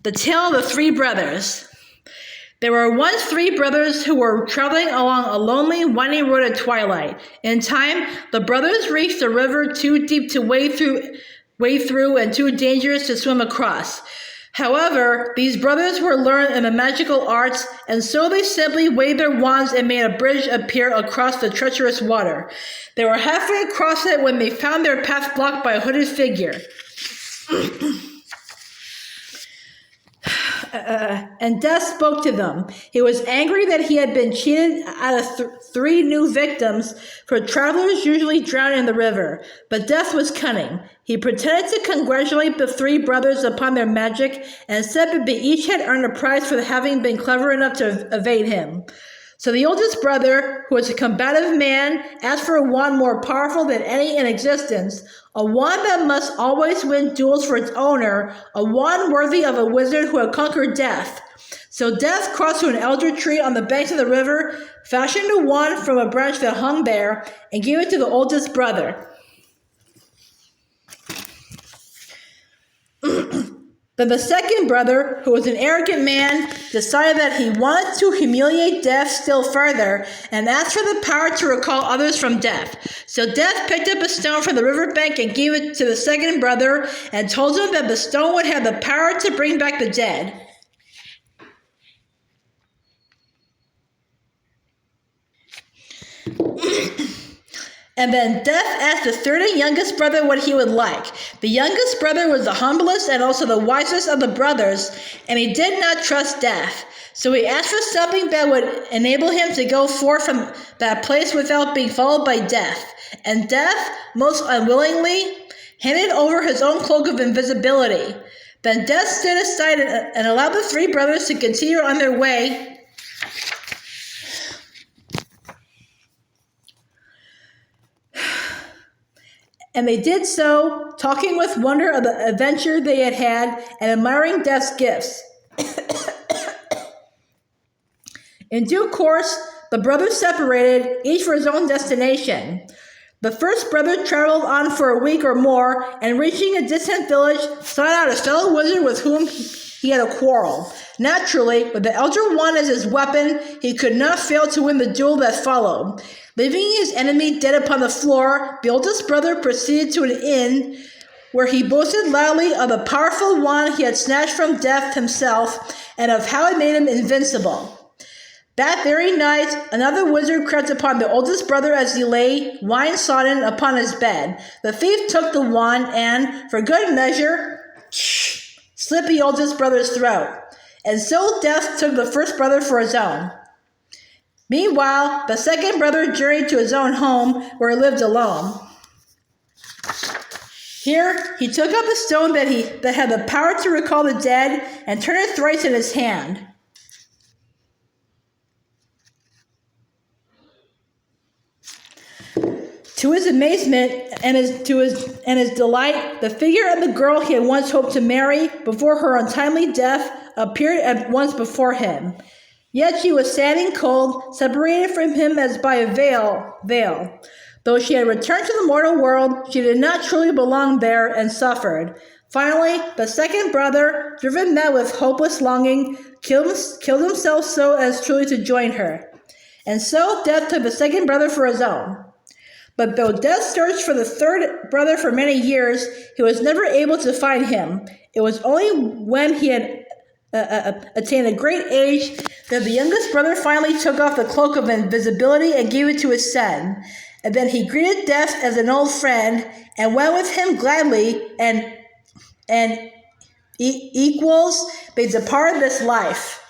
The Tale of the Three Brothers. There were once three brothers who were traveling along a lonely, winding road at twilight. In time, the brothers reached a river too deep to wade through and too dangerous to swim across. However, these brothers were learned in the magical arts, and so they simply waved their wands and made a bridge appear across the treacherous water. They were halfway across it when they found their path blocked by a hooded figure. And Death spoke to them. He was angry that he had been cheated out of three new victims, for travelers usually drown in the river. But Death was cunning. He pretended to congratulate the three brothers upon their magic and said that they each had earned a prize for having been clever enough to evade him. So the oldest brother, who was a combative man, asked for a wand more powerful than any in existence, a wand that must always win duels for its owner, a wand worthy of a wizard who had conquered death. So Death crossed to an elder tree on the banks of the river, fashioned a wand from a branch that hung there, and gave it to the oldest brother. Then the second brother, who was an arrogant man, decided that he wanted to humiliate Death still further and asked for the power to recall others from death. So Death picked up a stone from the riverbank and gave it to the second brother and told him that the stone would have the power to bring back the dead. And then Death asked the third and youngest brother what he would like. The youngest brother was the humblest and also the wisest of the brothers, and he did not trust Death. So he asked for something that would enable him to go forth from that place without being followed by Death. And Death, most unwillingly, handed over his own cloak of invisibility. Then Death stood aside and allowed the three brothers to continue on their way. And they did so, talking with wonder of the adventure they had had and admiring Death's gifts. In due course, the brothers separated, each for his own destination. The first brother traveled on for a week or more, and reaching a distant village, sought out a fellow wizard with whom he had a quarrel. Naturally, with the Elder Wand as his weapon, he could not fail to win the duel that followed. Leaving his enemy dead upon the floor, the oldest brother proceeded to an inn where he boasted loudly of the powerful wand he had snatched from Death himself and of how it made him invincible. That very night, another wizard crept upon the oldest brother as he lay, wine-sodden, upon his bed. The thief took the wand and, for good measure, slit the oldest brother's throat. And so Death took the first brother for his own. Meanwhile, the second brother journeyed to his own home, where he lived alone. Here, he took up a stone that had the power to recall the dead and turned it thrice in his hand. To his amazement and his delight, the figure of the girl he had once hoped to marry before her untimely death appeared at once before him. Yet she was sad and cold, separated from him as by a veil. Though she had returned to the mortal world, she did not truly belong there and suffered. Finally, the second brother, driven mad with hopeless longing, killed himself so as truly to join her. And so Death took the second brother for his own. But though Death searched for the third brother for many years, he was never able to find him. It was only when he had attained a great age that the youngest brother finally took off the cloak of invisibility and gave it to his son. And then he greeted Death as an old friend and went with him gladly, and equals they departed this life.